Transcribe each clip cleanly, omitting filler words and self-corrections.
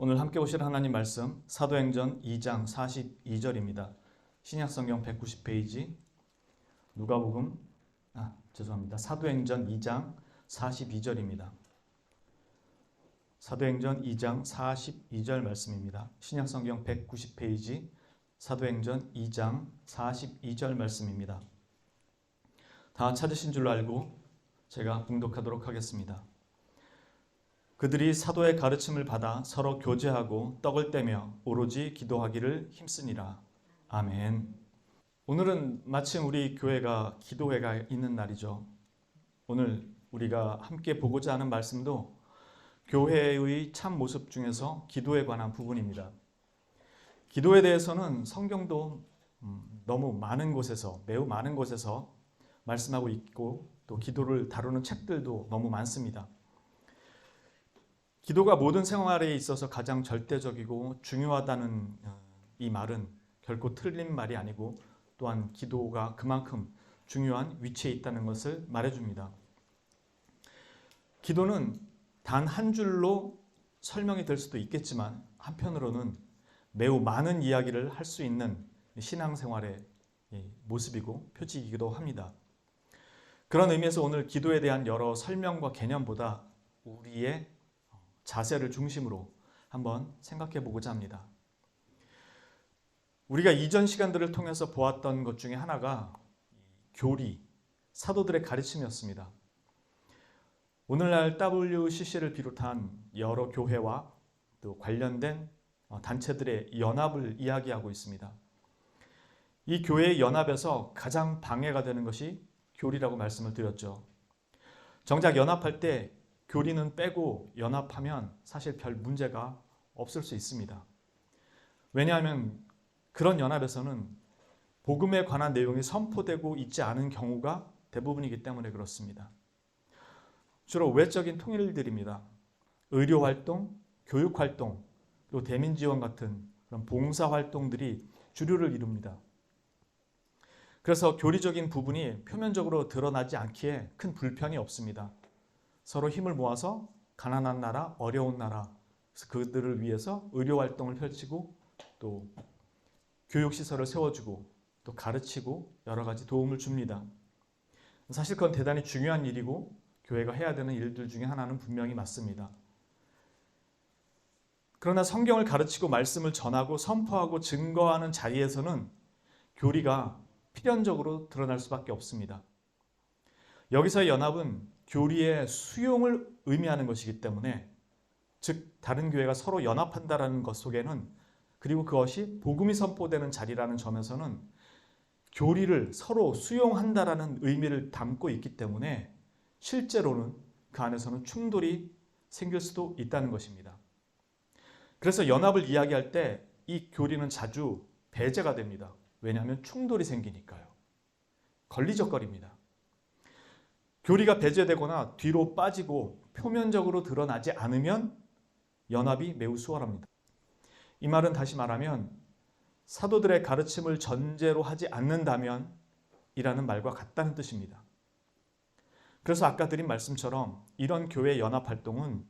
오늘 함께 보실 하나님 말씀 사도행전 2장 42절입니다. 신약성경 190페이지 누가복음 사도행전 2장 42절입니다. 사도행전 2장 42절 말씀입니다. 신약성경 190페이지 사도행전 2장 42절 말씀입니다. 다 찾으신 줄로 알고 제가 봉독하도록 하겠습니다. 그들이 사도의 가르침을 받아 서로 교제하고 떡을 떼며 오로지 기도하기를 힘쓰니라. 아멘. 오늘은 마침 우리 교회가 기도회가 있는 날이죠. 오늘 우리가 함께 보고자 하는 말씀도 교회의 참 모습 중에서 기도에 관한 부분입니다. 기도에 대해서는 성경도 너무 많은 곳에서, 매우 많은 곳에서 말씀하고 있고 또 기도를 다루는 책들도 너무 많습니다. 기도가 모든 생활에 있어서 가장 절대적이고 중요하다는 이 말은 결코 틀린 말이 아니고 또한 기도가 그만큼 중요한 위치에 있다는 것을 말해줍니다. 기도는 단 한 줄로 설명이 될 수도 있겠지만 한편으로는 매우 많은 이야기를 할 수 있는 신앙생활의 모습이고 표지이기도 합니다. 그런 의미에서 오늘 기도에 대한 여러 설명과 개념보다 우리의 자세를 중심으로 한번 생각해 보고자 합니다. 우리가 이전 시간들을 통해서 보았던 것 중에 하나가 교리, 사도들의 가르침이었습니다. 오늘날 WCC를 비롯한 여러 교회와 또 관련된 단체들의 연합을 이야기하고 있습니다. 이 교회의 연합에서 가장 방해가 되는 것이 교리라고 말씀을 드렸죠. 정작 연합할 때 교리는 빼고 연합하면 사실 별 문제가 없을 수 있습니다. 왜냐하면 그런 연합에서는 복음에 관한 내용이 선포되고 있지 않은 경우가 대부분이기 때문에 그렇습니다. 주로 외적인 통일들입니다. 의료활동, 교육활동, 그리고 대민지원 같은 그런 봉사활동들이 주류를 이룹니다. 그래서 교리적인 부분이 표면적으로 드러나지 않기에 큰 불편이 없습니다. 서로 힘을 모아서 가난한 나라, 어려운 나라, 그들을 위해서 의료활동을 펼치고 또 교육시설을 세워주고 또 가르치고 여러 가지 도움을 줍니다. 사실 그건 대단히 중요한 일이고 교회가 해야 되는 일들 중에 하나는 분명히 맞습니다. 그러나 성경을 가르치고 말씀을 전하고 선포하고 증거하는 자리에서는 교리가 필연적으로 드러날 수밖에 없습니다. 여기서의 연합은 교리의 수용을 의미하는 것이기 때문에 즉 다른 교회가 서로 연합한다는 것 속에는 그리고 그것이 복음이 선포되는 자리라는 점에서는 교리를 서로 수용한다라는 의미를 담고 있기 때문에 실제로는 그 안에서는 충돌이 생길 수도 있다는 것입니다. 그래서 연합을 이야기할 때 이 교리는 자주 배제가 됩니다. 왜냐하면 충돌이 생기니까요. 걸리적거립니다. 교리가 배제되거나 뒤로 빠지고 표면적으로 드러나지 않으면 연합이 매우 수월합니다. 이 말은 다시 말하면 사도들의 가르침을 전제로 하지 않는다면 이라는 말과 같다는 뜻입니다. 그래서 아까 드린 말씀처럼 이런 교회 연합활동은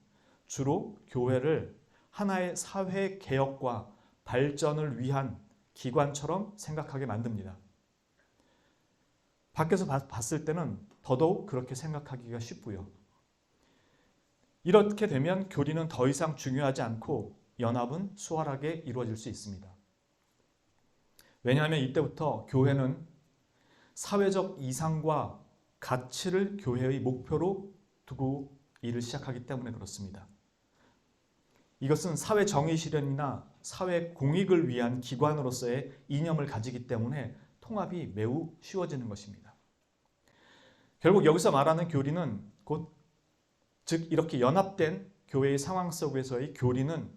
주로 교회를 하나의 사회 개혁과 발전을 위한 기관처럼 생각하게 만듭니다. 밖에서 봤을 때는 더더욱 그렇게 생각하기가 쉽고요. 이렇게 되면 교리는 더 이상 중요하지 않고 연합은 수월하게 이루어질 수 있습니다. 왜냐하면 이때부터 교회는 사회적 이상과 가치를 교회의 목표로 두고 일을 시작하기 때문에 그렇습니다. 이것은 사회 정의 실현이나 사회 공익을 위한 기관으로서의 이념을 가지기 때문에 통합이 매우 쉬워지는 것입니다. 결국 여기서 말하는 교리는 즉 이렇게 연합된 교회의 상황 속에서의 교리는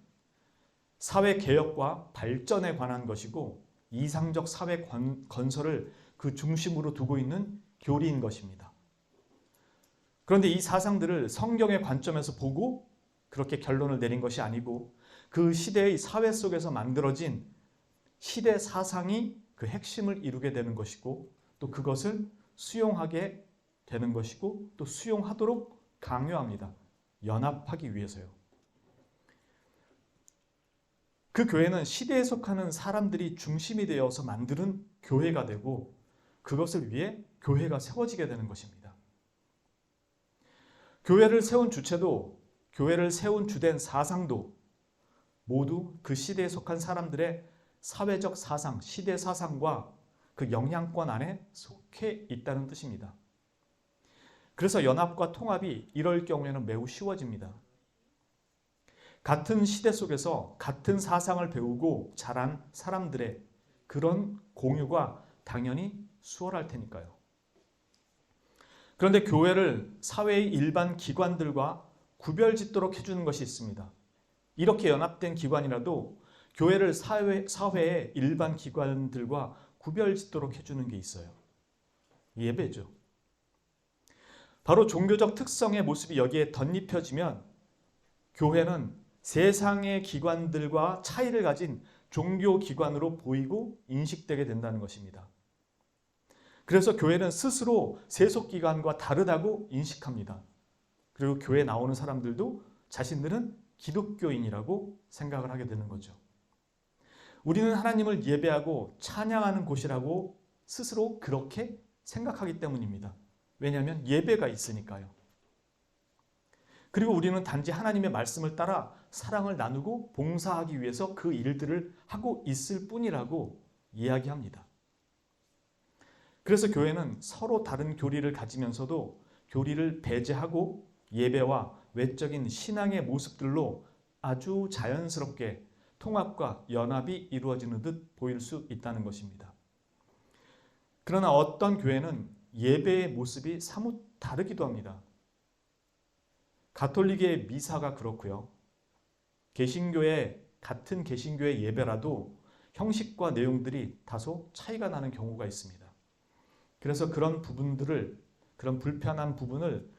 사회 개혁과 발전에 관한 것이고 이상적 사회 건설을 그 중심으로 두고 있는 교리인 것입니다. 그런데 이 사상들을 성경의 관점에서 보고 그렇게 결론을 내린 것이 아니고 그 시대의 사회 속에서 만들어진 시대 사상이 그 핵심을 이루게 되는 것이고 또 그것을 수용하게 되는 것이고 또 수용하도록 강요합니다. 연합하기 위해서요. 그 교회는 시대에 속하는 사람들이 중심이 되어서 만드는 교회가 되고 그것을 위해 교회가 세워지게 되는 것입니다. 교회를 세운 주체도 교회를 세운 주된 사상도 모두 그 시대에 속한 사람들의 사회적 사상, 시대 사상과 그 영향권 안에 속해 있다는 뜻입니다. 그래서 연합과 통합이 이럴 경우에는 매우 쉬워집니다. 같은 시대 속에서 같은 사상을 배우고 자란 사람들의 그런 공유가 당연히 수월할 테니까요. 그런데 교회를 사회의 일반 기관들과 구별짓도록 해주는 것이 있습니다. 이렇게 연합된 기관이라도 교회를 사회의 일반 기관들과 구별짓도록 해주는 게 있어요. 예배죠. 바로 종교적 특성의 모습이 여기에 덧입혀지면 교회는 세상의 기관들과 차이를 가진 종교기관으로 보이고 인식되게 된다는 것입니다. 그래서 교회는 스스로 세속기관과 다르다고 인식합니다. 그리고 교회에 나오는 사람들도 자신들은 기독교인이라고 생각을 하게 되는 거죠. 우리는 하나님을 예배하고 찬양하는 곳이라고 스스로 그렇게 생각하기 때문입니다. 왜냐하면 예배가 있으니까요. 그리고 우리는 단지 하나님의 말씀을 따라 사랑을 나누고 봉사하기 위해서 그 일들을 하고 있을 뿐이라고 이야기합니다. 그래서 교회는 서로 다른 교리를 가지면서도 교리를 배제하고 예배와 외적인 신앙의 모습들로 아주 자연스럽게 통합과 연합이 이루어지는 듯 보일 수 있다는 것입니다. 그러나 어떤 교회는 예배의 모습이 사뭇 다르기도 합니다. 가톨릭의 미사가 그렇고요. 같은 개신교의 예배라도 형식과 내용들이 다소 차이가 나는 경우가 있습니다. 그래서 그런 불편한 부분을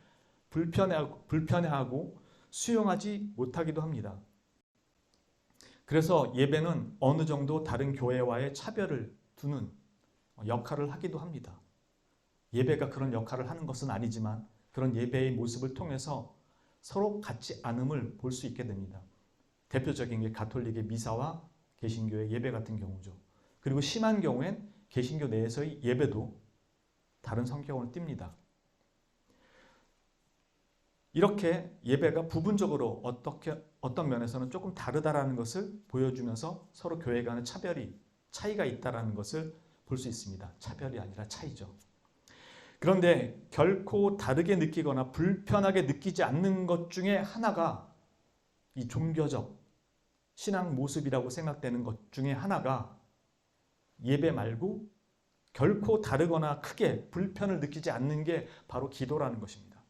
불편해하고 수용하지 못하기도 합니다. 그래서 예배는 어느 정도 다른 교회와의 차별을 두는 역할을 하기도 합니다. 예배가 그런 역할을 하는 것은 아니지만 그런 예배의 모습을 통해서 서로 같지 않음을 볼 수 있게 됩니다. 대표적인 게 가톨릭의 미사와 개신교의 예배 같은 경우죠. 그리고 심한 경우엔 개신교 내에서의 예배도 다른 성격을 띱니다. 이렇게 예배가 부분적으로 어떤 면에서는 조금 다르다라는 것을 보여주면서 서로 교회 간의 차이가 있다라는 것을 볼 수 있습니다. 차별이 아니라 차이죠. 그런데 결코 다르게 느끼거나 불편하게 느끼지 않는 것 중에 하나가 이 종교적 신앙 모습이라고 생각되는 것 중에 하나가 예배 말고 결코 다르거나 크게 불편을 느끼지 않는 게 바로 기도라는 것입니다.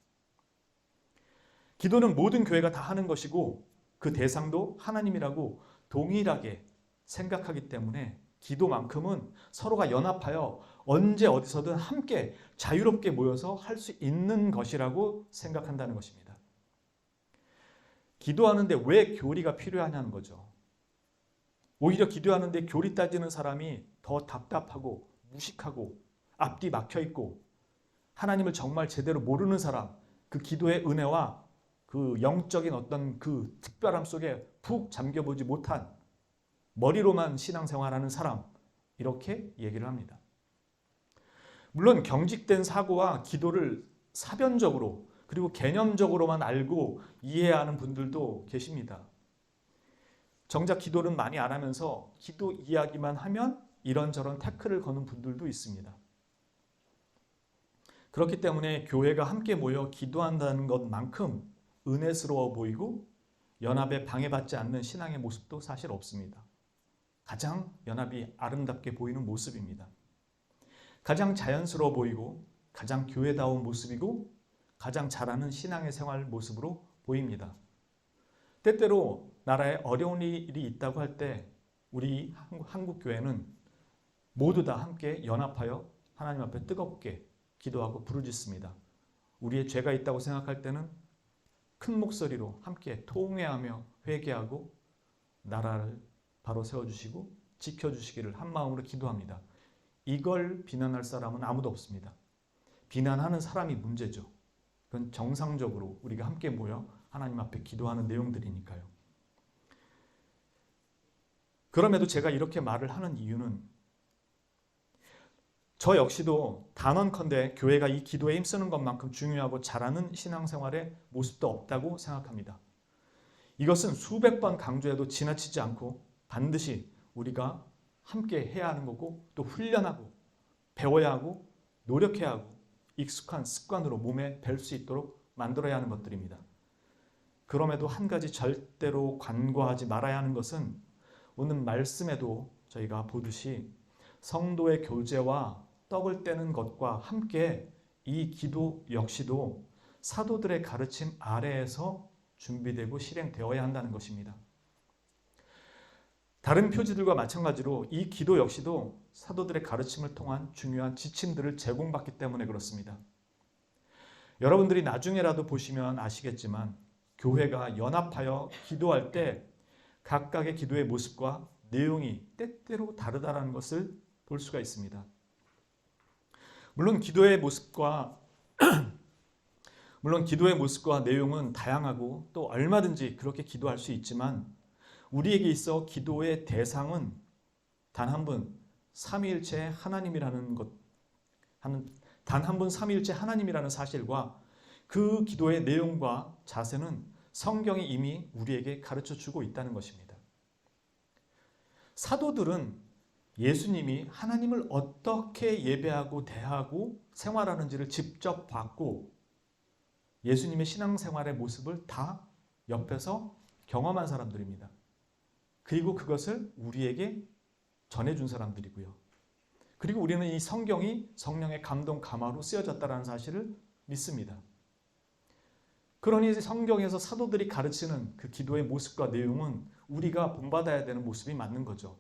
기도는 모든 교회가 다 하는 것이고 그 대상도 하나님이라고 동일하게 생각하기 때문에 기도만큼은 서로가 연합하여 언제 어디서든 함께 자유롭게 모여서 할 수 있는 것이라고 생각한다는 것입니다. 기도하는데 왜 교리가 필요하냐는 거죠. 오히려 기도하는데 교리 따지는 사람이 더 답답하고 무식하고 앞뒤 막혀있고 하나님을 정말 제대로 모르는 사람, 그 기도의 은혜와 그 영적인 어떤 그 특별함 속에 푹 잠겨보지 못한 머리로만 신앙생활하는 사람, 이렇게 얘기를 합니다. 물론 경직된 사고와 기도를 사변적으로 그리고 개념적으로만 알고 이해하는 분들도 계십니다. 정작 기도는 많이 안 하면서 기도 이야기만 하면 이런저런 태클을 거는 분들도 있습니다. 그렇기 때문에 교회가 함께 모여 기도한다는 것만큼 은혜스러워 보이고 연합에 방해받지 않는 신앙의 모습도 사실 없습니다. 가장 연합이 아름답게 보이는 모습입니다. 가장 자연스러워 보이고 가장 교회다운 모습이고 가장 잘하는 신앙의 생활 모습으로 보입니다. 때때로 나라에 어려운 일이 있다고 할 때 우리 한국 교회는 모두 다 함께 연합하여 하나님 앞에 뜨겁게 기도하고 부르짖습니다. 우리의 죄가 있다고 생각할 때는 큰 목소리로 함께 통회하며 회개하고 나라를 바로 세워주시고 지켜주시기를 한마음으로 기도합니다. 이걸 비난할 사람은 아무도 없습니다. 비난하는 사람이 문제죠. 그건 정상적으로 우리가 함께 모여 하나님 앞에 기도하는 내용들이니까요. 그럼에도 제가 이렇게 말을 하는 이유는 저 역시도 단언컨대 교회가 이 기도에 힘쓰는 것만큼 중요하고 잘하는 신앙생활의 모습도 없다고 생각합니다. 이것은 수백 번 강조해도 지나치지 않고 반드시 우리가 함께 해야 하는 거고 또 훈련하고 배워야 하고 노력해야 하고 익숙한 습관으로 몸에 뵐 수 있도록 만들어야 하는 것들입니다. 그럼에도 한 가지 절대로 간과하지 말아야 하는 것은 오늘 말씀에도 저희가 보듯이 성도의 교제와 떡을 떼는 것과 함께 이 기도 역시도 사도들의 가르침 아래에서 준비되고 실행되어야 한다는 것입니다. 다른 표지들과 마찬가지로 이 기도 역시도 사도들의 가르침을 통한 중요한 지침들을 제공받기 때문에 그렇습니다. 여러분들이 나중에라도 보시면 아시겠지만 교회가 연합하여 기도할 때 각각의 기도의 모습과 내용이 때때로 다르다는 것을 볼 수가 있습니다. 물론 기도의 모습과 내용은 다양하고 또 얼마든지 그렇게 기도할 수 있지만 우리에게 있어 기도의 대상은 단 한 분 삼위일체 하나님이라는 것, 단 한 분 삼위일체 하나님이라는 사실과 그 기도의 내용과 자세는 성경이 이미 우리에게 가르쳐 주고 있다는 것입니다. 사도들은 예수님이 하나님을 어떻게 예배하고 대하고 생활하는지를 직접 봤고 예수님의 신앙생활의 모습을 다 옆에서 경험한 사람들입니다. 그리고 그것을 우리에게 전해준 사람들이고요. 그리고 우리는 이 성경이 성령의 감동 감화로 쓰여졌다는 사실을 믿습니다. 그러니 성경에서 사도들이 가르치는 그 기도의 모습과 내용은 우리가 본받아야 되는 모습이 맞는 거죠.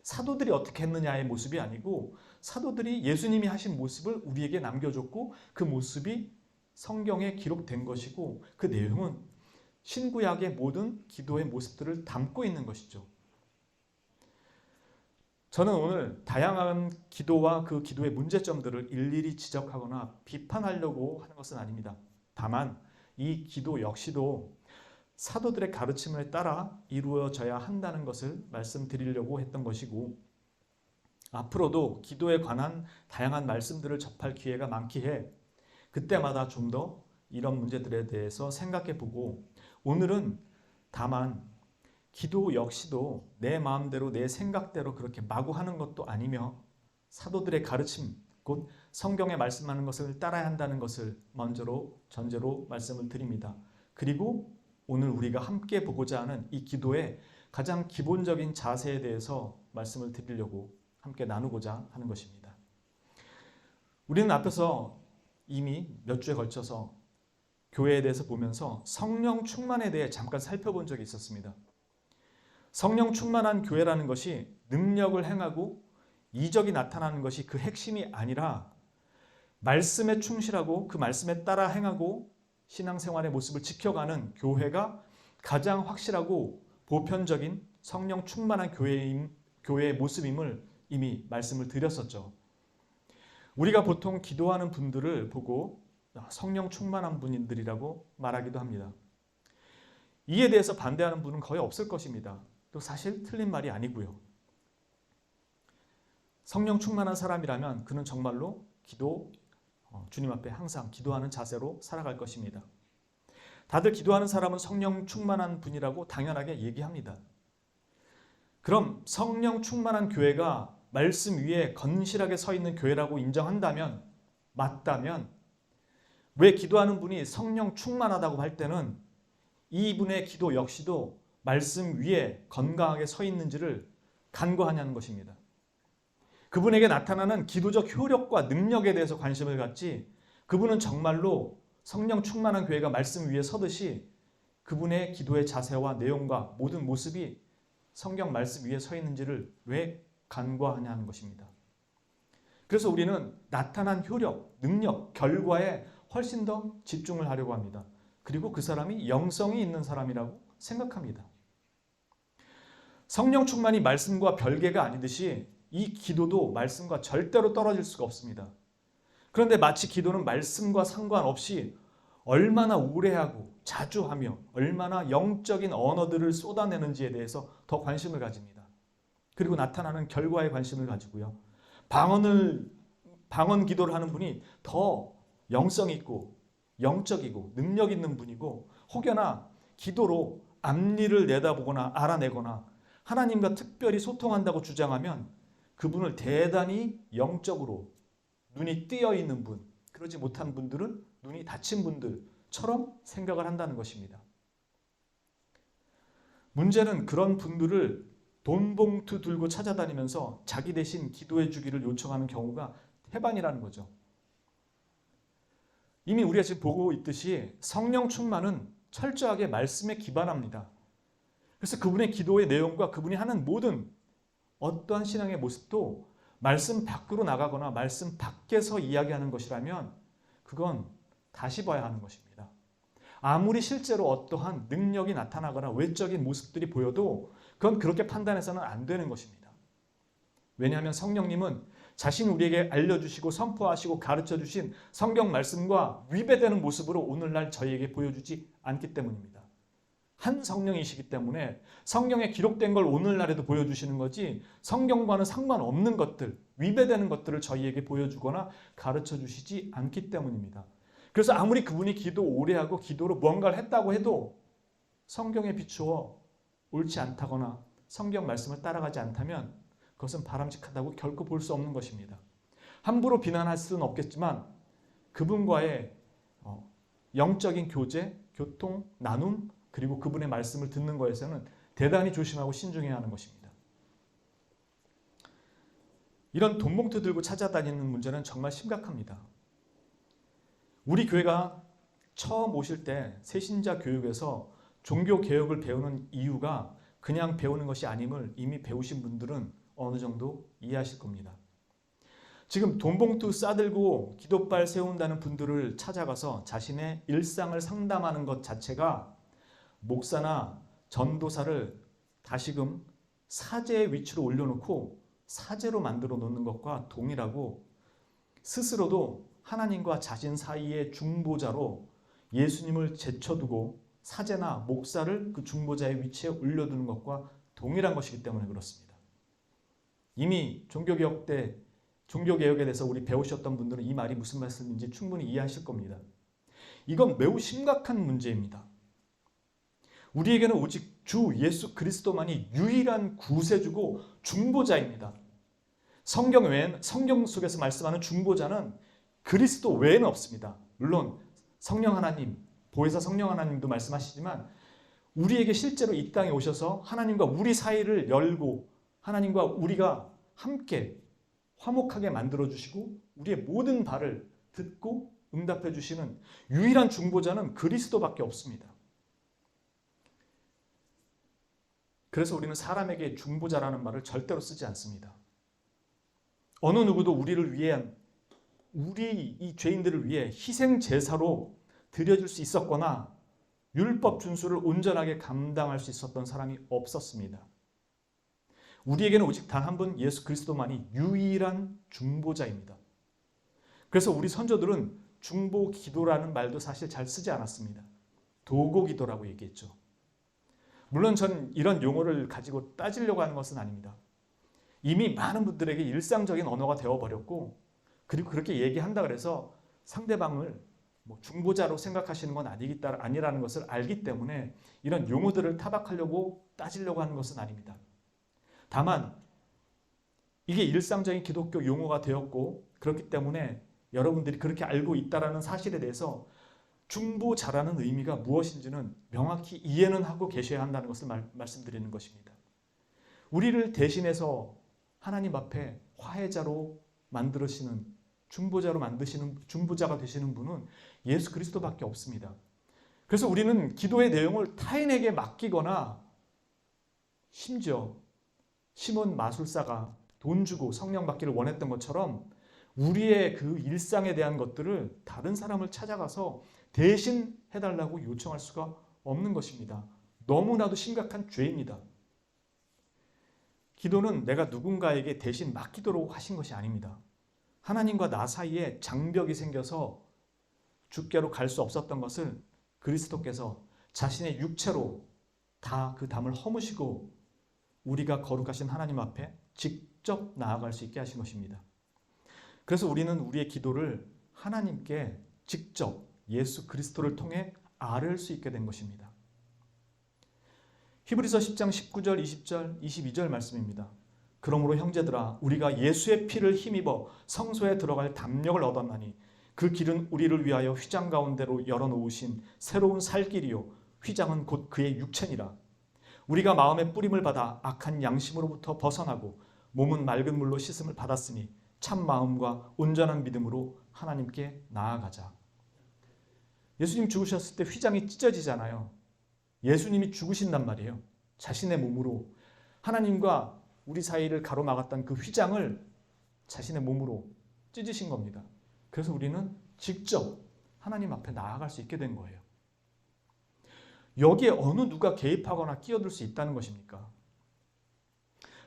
사도들이 어떻게 했느냐의 모습이 아니고 사도들이 예수님이 하신 모습을 우리에게 남겨줬고 그 모습이 성경에 기록된 것이고 그 내용은 신구약의 모든 기도의 모습들을 담고 있는 것이죠. 저는 오늘 다양한 기도와 그 기도의 문제점들을 일일이 지적하거나 비판하려고 하는 것은 아닙니다. 다만 이 기도 역시도 사도들의 가르침에 따라 이루어져야 한다는 것을 말씀드리려고 했던 것이고 앞으로도 기도에 관한 다양한 말씀들을 접할 기회가 많기에 그때마다 좀 더 이런 문제들에 대해서 생각해보고 오늘은 다만 기도 역시도 내 마음대로 내 생각대로 그렇게 마구 하는 것도 아니며 사도들의 가르침 곧 성경에 말씀하는 것을 따라야 한다는 것을 전제로 말씀을 드립니다. 그리고 오늘 우리가 함께 보고자 하는 이 기도의 가장 기본적인 자세에 대해서 말씀을 드리려고 함께 나누고자 하는 것입니다. 우리는 앞에서 이미 몇 주에 걸쳐서 교회에 대해서 보면서 성령 충만에 대해 잠깐 살펴본 적이 있었습니다. 성령 충만한 교회라는 것이 능력을 행하고 이적이 나타나는 것이 그 핵심이 아니라 말씀에 충실하고 그 말씀에 따라 행하고 신앙생활의 모습을 지켜가는 교회가 가장 확실하고 보편적인 성령 충만한 교회의 모습임을 이미 말씀을 드렸었죠. 우리가 보통 기도하는 분들을 보고 성령 충만한 분들이라고 말하기도 합니다. 이에 대해서 반대하는 분은 거의 없을 것입니다. 또 사실 틀린 말이 아니고요. 성령 충만한 사람이라면 그는 정말로 주님 앞에 항상 기도하는 자세로 살아갈 것입니다. 다들 기도하는 사람은 성령 충만한 분이라고 당연하게 얘기합니다. 그럼 성령 충만한 교회가 말씀 위에 건실하게 서 있는 교회라고 인정한다면 맞다면 왜 기도하는 분이 성령 충만하다고 할 때는 이분의 기도 역시도 말씀 위에 건강하게 서 있는지를 간과하냐는 것입니다. 그분에게 나타나는 기도적 효력과 능력에 대해서 관심을 갖지 그분은 정말로 성령 충만한 교회가 말씀 위에 서듯이 그분의 기도의 자세와 내용과 모든 모습이 성경 말씀 위에 서 있는지를 왜 간과하냐는 것입니다. 그래서 우리는 나타난 효력, 능력, 결과에 훨씬 더 집중을 하려고 합니다. 그리고 그 사람이 영성이 있는 사람이라고 생각합니다. 성령 충만이 말씀과 별개가 아니듯이 이 기도도 말씀과 절대로 떨어질 수가 없습니다. 그런데 마치 기도는 말씀과 상관없이 얼마나 오래 하고 자주 하며 얼마나 영적인 언어들을 쏟아내는지에 대해서 더 관심을 가집니다. 그리고 나타나는 결과에 관심을 가지고요. 방언 기도를 하는 분이 더 영성 있고 영적이고 능력 있는 분이고, 혹여나 기도로 앞일을 내다보거나 알아내거나 하나님과 특별히 소통한다고 주장하면 그분을 대단히 영적으로 눈이 뜨여 있는 분, 그러지 못한 분들은 눈이 닫힌 분들처럼 생각을 한다는 것입니다. 문제는 그런 분들을 돈 봉투 들고 찾아다니면서 자기 대신 기도해 주기를 요청하는 경우가 태반이라는 거죠. 이미 우리가 지금 보고 있듯이 성령 충만은 철저하게 말씀에 기반합니다. 그래서 그분의 기도의 내용과 그분이 하는 모든 어떠한 신앙의 모습도 말씀 밖으로 나가거나 말씀 밖에서 이야기하는 것이라면 그건 다시 봐야 하는 것입니다. 아무리 실제로 어떠한 능력이 나타나거나 외적인 모습들이 보여도 그건 그렇게 판단해서는 안 되는 것입니다. 왜냐하면 성령님은 자신 우리에게 알려주시고 선포하시고 가르쳐주신 성경 말씀과 위배되는 모습으로 오늘날 저희에게 보여주지 않기 때문입니다. 한 성령이시기 때문에 성경에 기록된 걸 오늘날에도 보여주시는 거지, 성경과는 상관없는 것들, 위배되는 것들을 저희에게 보여주거나 가르쳐주시지 않기 때문입니다. 그래서 아무리 그분이 기도 오래 하고 기도로 무언가를 했다고 해도 성경에 비추어 옳지 않다거나 성경 말씀을 따라가지 않다면 그것은 바람직하다고 결코 볼 수 없는 것입니다. 함부로 비난할 수는 없겠지만 그분과의 영적인 교제, 교통, 나눔, 그리고 그분의 말씀을 듣는 것에서는 대단히 조심하고 신중해야 하는 것입니다. 이런 돈봉투 들고 찾아다니는 문제는 정말 심각합니다. 우리 교회가 처음 오실 때 새신자 교육에서 종교 개혁을 배우는 이유가 그냥 배우는 것이 아님을 이미 배우신 분들은 어느 정도 이해하실 겁니다. 지금 돈봉투 싸들고 기도발 세운다는 분들을 찾아가서 자신의 일상을 상담하는 것 자체가 목사나 전도사를 다시금 사제의 위치로 올려놓고 사제로 만들어 놓는 것과 동일하고, 스스로도 하나님과 자신 사이의 중보자로 예수님을 제쳐두고 사제나 목사를 그 중보자의 위치에 올려두는 것과 동일한 것이기 때문에 그렇습니다. 이미 종교개혁에 대해서 우리 배우셨던 분들은 이 말이 무슨 말씀인지 충분히 이해하실 겁니다. 이건 매우 심각한 문제입니다. 우리에게는 오직 주 예수 그리스도만이 유일한 구세주고 중보자입니다. 성경 속에서 말씀하는 중보자는 그리스도 외에는 없습니다. 물론 성령 하나님, 보혜사 성령 하나님도 말씀하시지만 우리에게 실제로 이 땅에 오셔서 하나님과 우리 사이를 열고 하나님과 우리가 함께 화목하게 만들어주시고 우리의 모든 바를 듣고 응답해 주시는 유일한 중보자는 그리스도밖에 없습니다. 그래서 우리는 사람에게 중보자라는 말을 절대로 쓰지 않습니다. 어느 누구도 우리를 위해, 우리 이 죄인들을 위해 희생 제사로 드려줄 수 있었거나 율법 준수를 온전하게 감당할 수 있었던 사람이 없었습니다. 우리에게는 오직 단 한 분 예수 그리스도만이 유일한 중보자입니다. 그래서 우리 선조들은 중보 기도라는 말도 사실 잘 쓰지 않았습니다. 도고 기도라고 얘기했죠. 물론 저는 이런 용어를 가지고 따지려고 하는 것은 아닙니다. 이미 많은 분들에게 일상적인 언어가 되어버렸고, 그리고 그렇게 얘기한다 그래서 상대방을 중보자로 생각하시는 건 아니라는 것을 알기 때문에 이런 용어들을 타박하려고 따지려고 하는 것은 아닙니다. 다만 이게 일상적인 기독교 용어가 되었고 그렇기 때문에 여러분들이 그렇게 알고 있다는 사실에 대해서 중보자라는 의미가 무엇인지는 명확히 이해는 하고 계셔야 한다는 것을 말씀드리는 것입니다. 우리를 대신해서 하나님 앞에 화해자로 만드시는, 중보자로 만드시는, 중보자가 되시는 분은 예수 그리스도밖에 없습니다. 그래서 우리는 기도의 내용을 타인에게 맡기거나, 심지어 시몬 마술사가 돈 주고 성령 받기를 원했던 것처럼 우리의 그 일상에 대한 것들을 다른 사람을 찾아가서 대신 해달라고 요청할 수가 없는 것입니다. 너무나도 심각한 죄입니다. 기도는 내가 누군가에게 대신 맡기도록 하신 것이 아닙니다. 하나님과 나 사이에 장벽이 생겨서 주께로 갈 수 없었던 것을 그리스도께서 자신의 육체로 다 그 담을 허무시고 우리가 거룩하신 하나님 앞에 직접 나아갈 수 있게 하신 것입니다. 그래서 우리는 우리의 기도를 하나님께 직접 예수 그리스도를 통해 아뢰을 수 있게 된 것입니다. 히브리서 10장 19절, 20절, 22절 말씀입니다. 그러므로 형제들아 우리가 예수의 피를 힘입어 성소에 들어갈 담력을 얻었나니 그 길은 우리를 위하여 휘장 가운데로 열어놓으신 새로운 살 길이요 휘장은 곧 그의 육체니라. 우리가 마음의 뿌림을 받아 악한 양심으로부터 벗어나고 몸은 맑은 물로 씻음을 받았으니 참 마음과 온전한 믿음으로 하나님께 나아가자. 예수님 죽으셨을 때 휘장이 찢어지잖아요. 예수님이 죽으신단 말이에요. 자신의 몸으로 하나님과 우리 사이를 가로막았던 그 휘장을 자신의 몸으로 찢으신 겁니다. 그래서 우리는 직접 하나님 앞에 나아갈 수 있게 된 거예요. 여기에 어느 누가 개입하거나 끼어들 수 있다는 것입니까?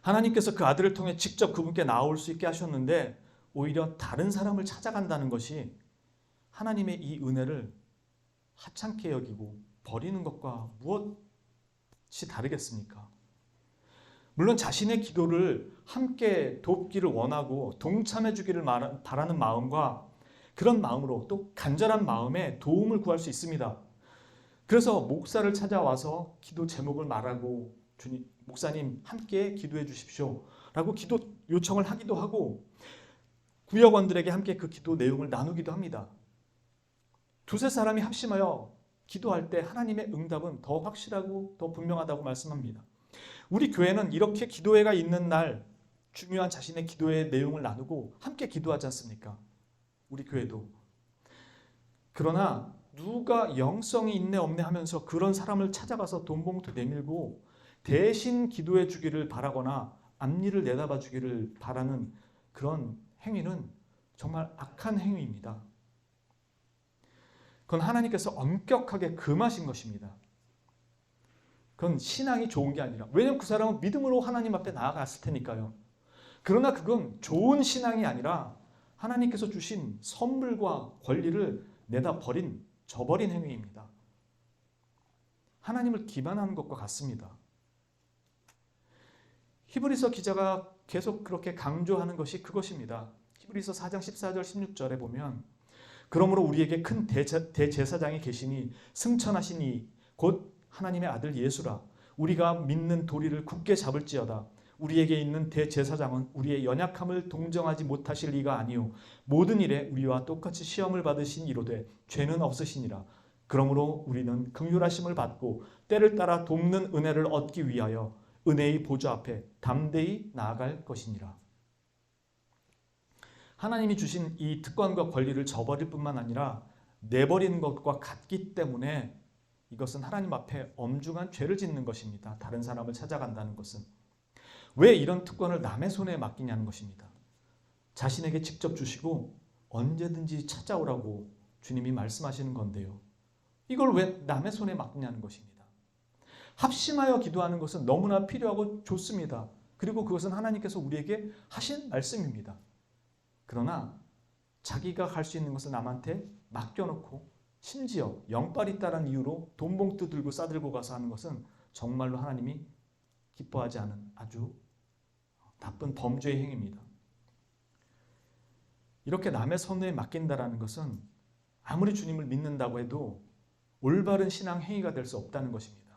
하나님께서 그 아들을 통해 직접 그분께 나올 수 있게 하셨는데 오히려 다른 사람을 찾아간다는 것이 하나님의 이 은혜를 하찮게 여기고 버리는 것과 무엇이 다르겠습니까? 물론 자신의 기도를 함께 돕기를 원하고 동참해 주기를 바라는 마음과 그런 마음으로 또 간절한 마음에 도움을 구할 수 있습니다. 그래서 목사를 찾아와서 기도 제목을 말하고 주님, 목사님 함께 기도해 주십시오 라고 기도 요청을 하기도 하고 구역원들에게 함께 그 기도 내용을 나누기도 합니다. 두세 사람이 합심하여 기도할 때 하나님의 응답은 더 확실하고 더 분명하다고 말씀합니다. 우리 교회는 이렇게 기도회가 있는 날 중요한 자신의 기도의 내용을 나누고 함께 기도하지 않습니까? 우리 교회도. 그러나 누가 영성이 있네 없네 하면서 그런 사람을 찾아가서 돈봉투 내밀고 대신 기도해 주기를 바라거나 앞니를 내다봐 주기를 바라는 그런 행위는 정말 악한 행위입니다. 그건 하나님께서 엄격하게 금하신 것입니다. 그건 신앙이 좋은 게 아니라, 왜냐하면 그 사람은 믿음으로 하나님 앞에 나아갔을 테니까요. 그러나 그건 좋은 신앙이 아니라 하나님께서 주신 선물과 권리를 내다 버린, 저버린 행위입니다. 하나님을 기만하는 것과 같습니다. 히브리서 기자가 계속 그렇게 강조하는 것이 그것입니다. 히브리서 4장 14절 16절에 보면 그러므로 우리에게 큰 대제사장이 계시니 승천하시니 곧 하나님의 아들 예수라. 우리가 믿는 도리를 굳게 잡을지어다. 우리에게 있는 대제사장은 우리의 연약함을 동정하지 못하실 리가 아니요 모든 일에 우리와 똑같이 시험을 받으신 이로되 죄는 없으시니라. 그러므로 우리는 긍휼하심을 받고 때를 따라 돕는 은혜를 얻기 위하여 은혜의 보좌 앞에 담대히 나아갈 것이니라. 하나님이 주신 이 특권과 권리를 저버릴 뿐만 아니라 내버리는 것과 같기 때문에 이것은 하나님 앞에 엄중한 죄를 짓는 것입니다. 다른 사람을 찾아간다는 것은. 왜 이런 특권을 남의 손에 맡기냐는 것입니다. 자신에게 직접 주시고 언제든지 찾아오라고 주님이 말씀하시는 건데요. 이걸 왜 남의 손에 맡기냐는 것입니다. 합심하여 기도하는 것은 너무나 필요하고 좋습니다. 그리고 그것은 하나님께서 우리에게 하신 말씀입니다. 그러나 자기가 할 수 있는 것을 남한테 맡겨놓고 심지어 영빨 있다는 이유로 돈봉투 들고 싸들고 가서 하는 것은 정말로 하나님이 기뻐하지 않은 아주 나쁜 범죄의 행위입니다. 이렇게 남의 손에 맡긴다라는 것은 아무리 주님을 믿는다고 해도 올바른 신앙 행위가 될 수 없다는 것입니다.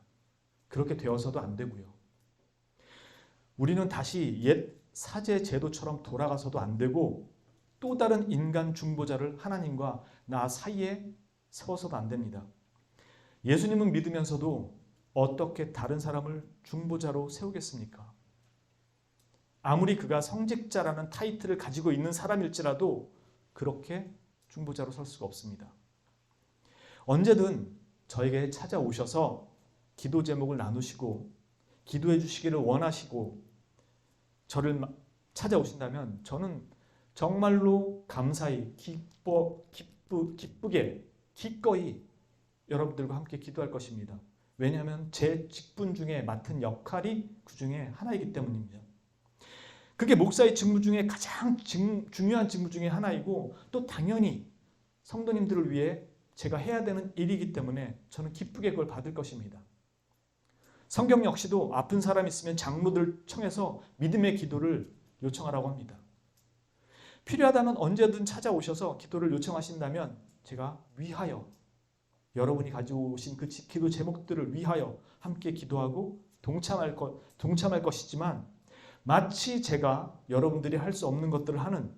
그렇게 되어서도 안 되고요. 우리는 다시 옛 사제 제도처럼 돌아가서도 안 되고 또 다른 인간 중보자를 하나님과 나 사이에 세워서도 안 됩니다. 예수님은 믿으면서도 어떻게 다른 사람을 중보자로 세우겠습니까? 아무리 그가 성직자라는 타이틀을 가지고 있는 사람일지라도 그렇게 중보자로 설 수가 없습니다. 언제든 저에게 찾아오셔서 기도 제목을 나누시고 기도해 주시기를 원하시고 저를 찾아오신다면 저는 정말로 감사히 기쁘게 기꺼이 여러분들과 함께 기도할 것입니다. 왜냐하면 제 직분 중에 맡은 역할이 그 중에 하나이기 때문입니다. 그게 목사의 직무 중에 가장 중요한 직무 중에 하나이고 또 당연히 성도님들을 위해 제가 해야 되는 일이기 때문에 저는 기쁘게 그걸 받을 것입니다. 성경 역시도 아픈 사람 있으면 장로들 청해서 믿음의 기도를 요청하라고 합니다. 필요하다면 언제든 찾아오셔서 기도를 요청하신다면 제가 위하여 여러분이 가지고 오신 그 기도 제목들을 위하여 함께 기도하고 동참할 것이지만 마치 제가 여러분들이 할 수 없는 것들을 하는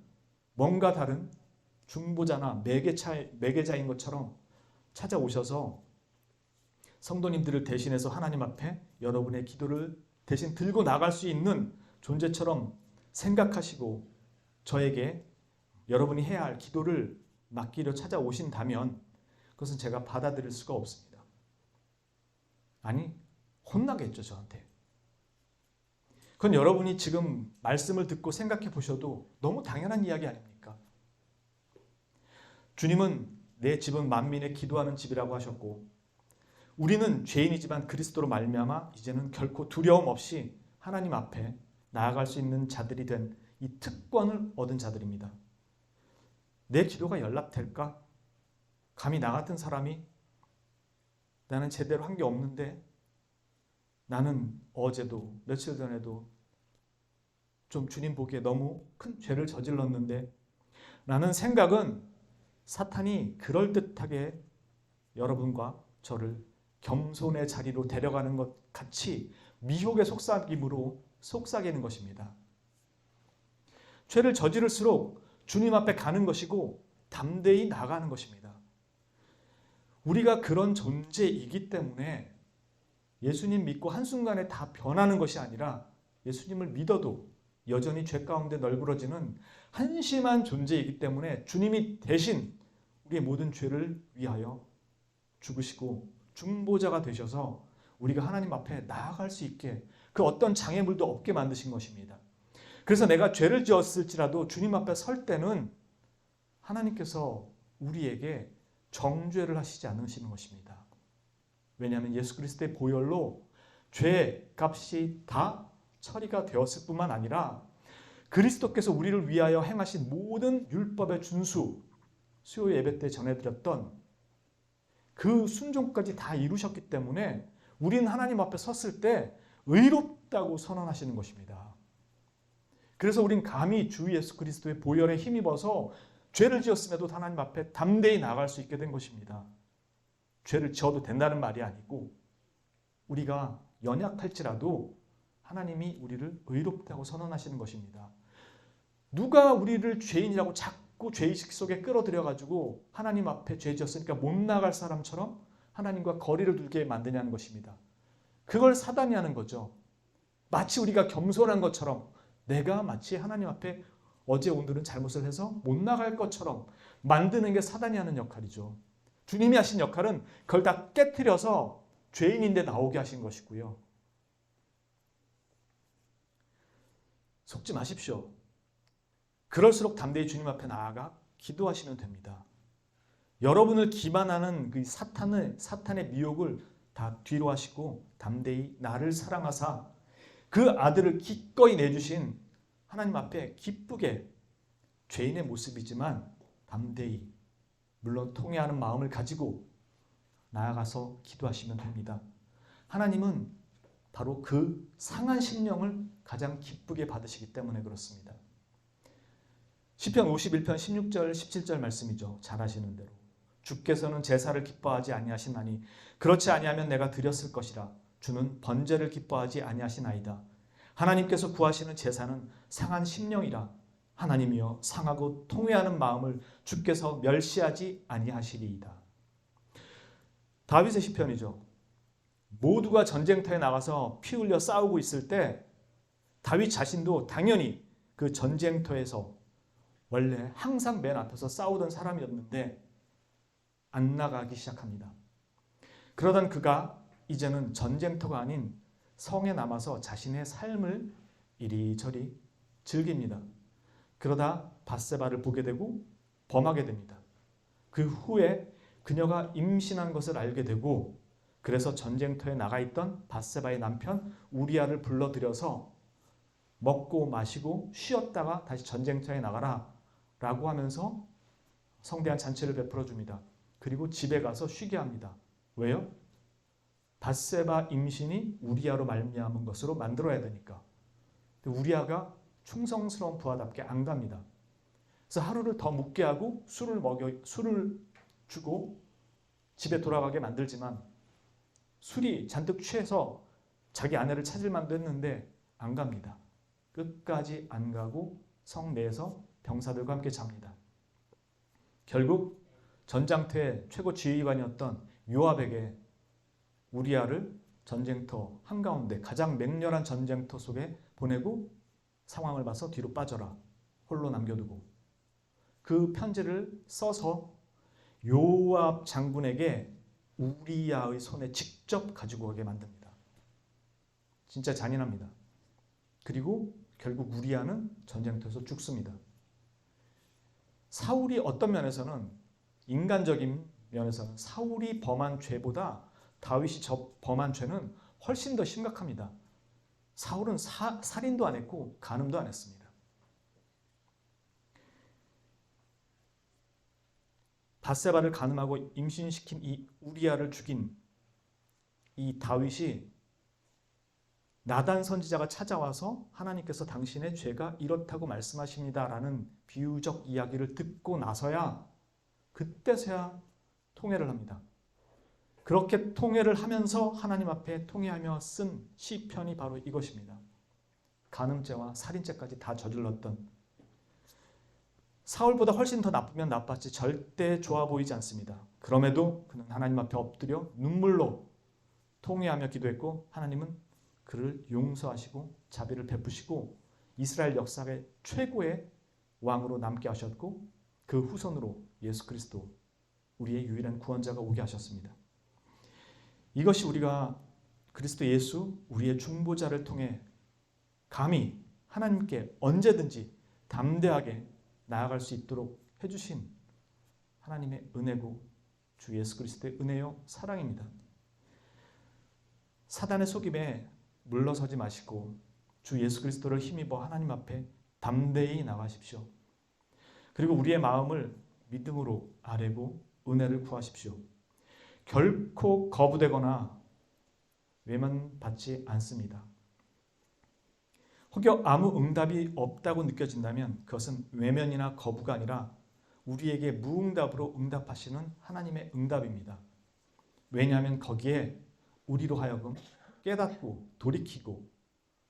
뭔가 다른 중보자나 매개자인 것처럼 찾아오셔서 성도님들을 대신해서 하나님 앞에 여러분의 기도를 대신 들고 나갈 수 있는 존재처럼 생각하시고 저에게 여러분이 해야 할 기도를 맡기려 찾아오신다면 그것은 제가 받아들일 수가 없습니다. 아니, 혼나겠죠, 저한테. 그건 여러분이 지금 말씀을 듣고 생각해 보셔도 너무 당연한 이야기 아닙니까? 주님은 내 집은 만민의 기도하는 집이라고 하셨고 우리는 죄인이지만 그리스도로 말미암아 이제는 결코 두려움 없이 하나님 앞에 나아갈 수 있는 자들이 된 이 특권을 얻은 자들입니다. 내 기도가 연락될까? 감히 나 같은 사람이 나는 제대로 한 게 없는데 나는 어제도 며칠 전에도 좀 주님 보기에 너무 큰 죄를 저질렀는데 라는 생각은 사탄이 그럴듯하게 여러분과 저를 겸손의 자리로 데려가는 것 같이 미혹의 속삭임으로 속삭이는 것입니다. 죄를 저지를수록 주님 앞에 가는 것이고 담대히 나가는 것입니다. 우리가 그런 존재이기 때문에 예수님 믿고 한순간에 다 변하는 것이 아니라 예수님을 믿어도 여전히 죄 가운데 널브러지는 한심한 존재이기 때문에 주님이 대신 우리의 모든 죄를 위하여 죽으시고 중보자가 되셔서 우리가 하나님 앞에 나아갈 수 있게 그 어떤 장애물도 없게 만드신 것입니다. 그래서 내가 죄를 지었을지라도 주님 앞에 설 때는 하나님께서 우리에게 정죄를 하시지 않으시는 것입니다. 왜냐하면 예수 그리스도의 보혈로 죄 값이 다 처리가 되었을 뿐만 아니라 그리스도께서 우리를 위하여 행하신 모든 율법의 준수, 수요 예배 때 전해드렸던 그 순종까지 다 이루셨기 때문에 우리는 하나님 앞에 섰을 때 의롭다고 선언하시는 것입니다. 그래서 우린 감히 주 예수 그리스도의 보혈에 힘입어서 죄를 지었음에도 하나님 앞에 담대히 나아갈 수 있게 된 것입니다. 죄를 지어도 된다는 말이 아니고 우리가 연약할지라도 하나님이 우리를 의롭다고 선언하시는 것입니다. 누가 우리를 죄인이라고 자꾸 죄의식 속에 끌어들여가지고 하나님 앞에 죄 지었으니까 못 나갈 사람처럼 하나님과 거리를 두게 만드냐는 것입니다. 그걸 사단이 하는 거죠. 마치 우리가 겸손한 것처럼 내가 마치 하나님 앞에 어제 오늘은 잘못을 해서 못 나갈 것처럼 만드는 게 사단이 하는 역할이죠. 주님이 하신 역할은 그걸 다 깨트려서 죄인인데 나오게 하신 것이고요. 속지 마십시오. 그럴수록 담대히 주님 앞에 나아가 기도하시면 됩니다. 여러분을 기만하는 그 사탄의 미혹을 다 뒤로 하시고 담대히 나를 사랑하사 그 아들을 기꺼이 내주신 하나님 앞에 기쁘게 죄인의 모습이지만 담대히 물론 통회하는 마음을 가지고 나아가서 기도하시면 됩니다. 하나님은 바로 그 상한 심령을 가장 기쁘게 받으시기 때문에 그렇습니다. 시편 51편 16절 17절 말씀이죠. 잘 아시는 대로 주께서는 제사를 기뻐하지 아니하시나니 그렇지 아니하면 내가 드렸을 것이라. 주는 번제를 기뻐하지 아니하시나이다. 하나님께서 구하시는 제사는 상한 심령이라. 하나님이여 상하고 통회하는 마음을 주께서 멸시하지 아니하시리이다. 다윗의 시편이죠. 모두가 전쟁터에 나가서 피 흘려 싸우고 있을 때 다윗 자신도 당연히 그 전쟁터에서 원래 항상 맨 앞에서 싸우던 사람이었는데 안 나가기 시작합니다. 그러던 그가 이제는 전쟁터가 아닌 성에 남아서 자신의 삶을 이리저리 즐깁니다. 그러다 밧세바를 보게 되고 범하게 됩니다. 그 후에 그녀가 임신한 것을 알게 되고 그래서 전쟁터에 나가 있던 밧세바의 남편 우리아를 불러들여서 먹고 마시고 쉬었다가 다시 전쟁터에 나가라 라고 하면서 성대한 잔치를 베풀어 줍니다. 그리고 집에 가서 쉬게 합니다. 왜요? 밧세바 임신이 우리아로 말미암은 것으로 만들어야 되니까. 근데 우리아가 충성스러운 부하답게 안 갑니다. 그래서 하루를 더 묵게 하고 술을 주고 집에 돌아가게 만들지만 술이 잔뜩 취해서 자기 아내를 찾을 만도 했는데 안 갑니다. 끝까지 안 가고 성 내에서 병사들과 함께 잡니다. 결국 전장터의 최고 지휘관이었던 요압에게 우리아를 전쟁터 한가운데 가장 맹렬한 전쟁터 속에 보내고 상황을 봐서 뒤로 빠져라. 홀로 남겨두고 그 편지를 써서 요압 장군에게 우리아의 손에 직접 가지고 가게 만듭니다. 진짜 잔인합니다. 그리고 결국 우리아는 전쟁터에서 죽습니다. 사울이 어떤 면에서는 인간적인 면에서는 사울이 범한 죄보다 다윗이 범한 죄는 훨씬 더 심각합니다. 사울은 살인도 안 했고 간음도 안 했습니다. 밧세바를 간음하고 임신시킨 이 우리아를 죽인 이 다윗이 나단 선지자가 찾아와서 하나님께서 당신의 죄가 이렇다고 말씀하십니다라는 비유적 이야기를 듣고 나서야 그때서야 통회를 합니다. 그렇게 통회를 하면서 하나님 앞에 통회하며 쓴 시편이 바로 이것입니다. 간음죄와 살인죄까지 다 저질렀던 사울보다 훨씬 더 나쁘면 나빴지 절대 좋아 보이지 않습니다. 그럼에도 그는 하나님 앞에 엎드려 눈물로 통회하며 기도했고 하나님은 그를 용서하시고 자비를 베푸시고 이스라엘 역사의 최고의 왕으로 남게 하셨고 그 후손으로 예수 그리스도 우리의 유일한 구원자가 오게 하셨습니다. 이것이 우리가 그리스도 예수 우리의 중보자를 통해 감히 하나님께 언제든지 담대하게 나아갈 수 있도록 해주신 하나님의 은혜고 주 예수 그리스도의 은혜요 사랑입니다. 사단의 속임에 물러서지 마시고 주 예수 그리스도를 힘입어 하나님 앞에 담대히 나가십시오. 그리고 우리의 마음을 믿음으로 아뢰고 은혜를 구하십시오. 결코 거부되거나 외면받지 않습니다. 혹여 아무 응답이 없다고 느껴진다면 그것은 외면이나 거부가 아니라 우리에게 무응답으로 응답하시는 하나님의 응답입니다. 왜냐하면 거기에 우리로 하여금 깨닫고 돌이키고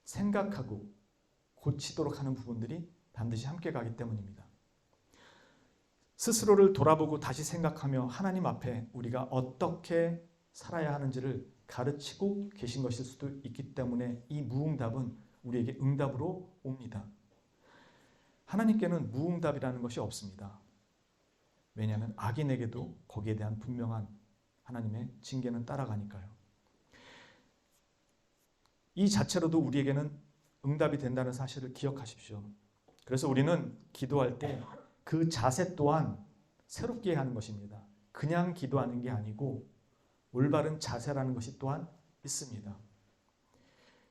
생각하고 고치도록 하는 부분들이 반드시 함께 가기 때문입니다. 스스로를 돌아보고 다시 생각하며 하나님 앞에 우리가 어떻게 살아야 하는지를 가르치고 계신 것일 수도 있기 때문에 이 무응답은 우리에게 응답으로 옵니다. 하나님께는 무응답이라는 것이 없습니다. 왜냐하면 악인에게도 거기에 대한 분명한 하나님의 징계는 따라가니까요. 이 자체로도 우리에게는 응답이 된다는 사실을 기억하십시오. 그래서 우리는 기도할 때 그 자세 또한 새롭게 하는 것입니다. 그냥 기도하는 게 아니고 올바른 자세라는 것이 또한 있습니다.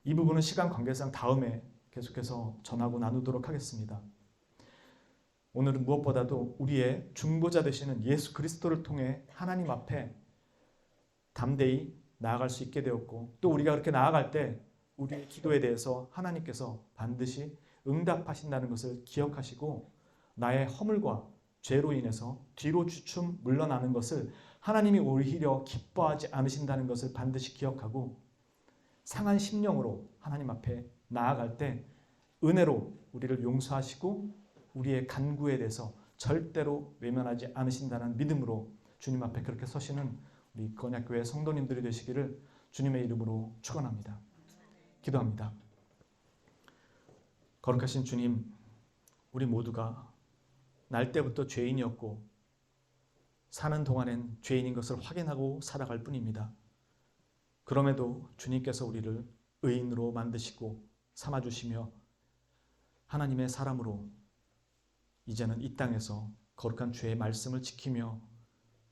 이 부분은 시간 관계상 다음에 계속해서 전하고 나누도록 하겠습니다. 오늘은 무엇보다도 우리의 중보자 되시는 예수 그리스도를 통해 하나님 앞에 담대히 나아갈 수 있게 되었고 또 우리가 그렇게 나아갈 때 우리의 기도에 대해서 하나님께서 반드시 응답하신다는 것을 기억하시고 나의 허물과 죄로 인해서 뒤로 주춤 물러나는 것을 하나님이 오히려 기뻐하지 않으신다는 것을 반드시 기억하고 상한 심령으로 하나님 앞에 나아갈 때 은혜로 우리를 용서하시고 우리의 간구에 대해서 절대로 외면하지 않으신다는 믿음으로 주님 앞에 그렇게 서시는 우리 건약교회 성도님들이 되시기를 주님의 이름으로 축원합니다. 기도합니다. 거룩하신 주님, 우리 모두가 날 때부터 죄인이었고 사는 동안엔 죄인인 것을 확인하고 살아갈 뿐입니다. 그럼에도 주님께서 우리를 의인으로 만드시고 삼아주시며 하나님의 사람으로 이제는 이 땅에서 거룩한 주의 말씀을 지키며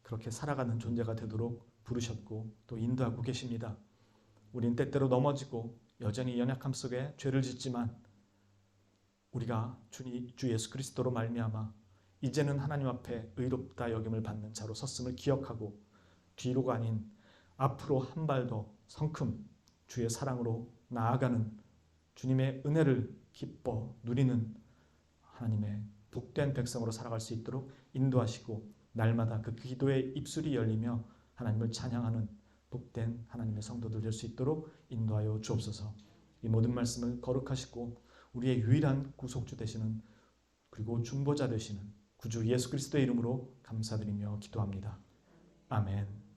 그렇게 살아가는 존재가 되도록 부르셨고 또 인도하고 계십니다. 우린 때때로 넘어지고 여전히 연약함 속에 죄를 짓지만 우리가 주 예수 그리스도로 말미암아 이제는 하나님 앞에 의롭다 여김을 받는 자로 섰음을 기억하고 뒤로가 아닌 앞으로 한 발 더 성큼 주의 사랑으로 나아가는 주님의 은혜를 기뻐 누리는 하나님의 복된 백성으로 살아갈 수 있도록 인도하시고 날마다 그 기도의 입술이 열리며 하나님을 찬양하는 복된 하나님의 성도들 될 수 있도록 인도하여 주옵소서. 이 모든 말씀을 거룩하시고 우리의 유일한 구속주 되시는 그리고 중보자 되시는 구주 예수 그리스도의 이름으로 감사드리며 기도합니다. 아멘.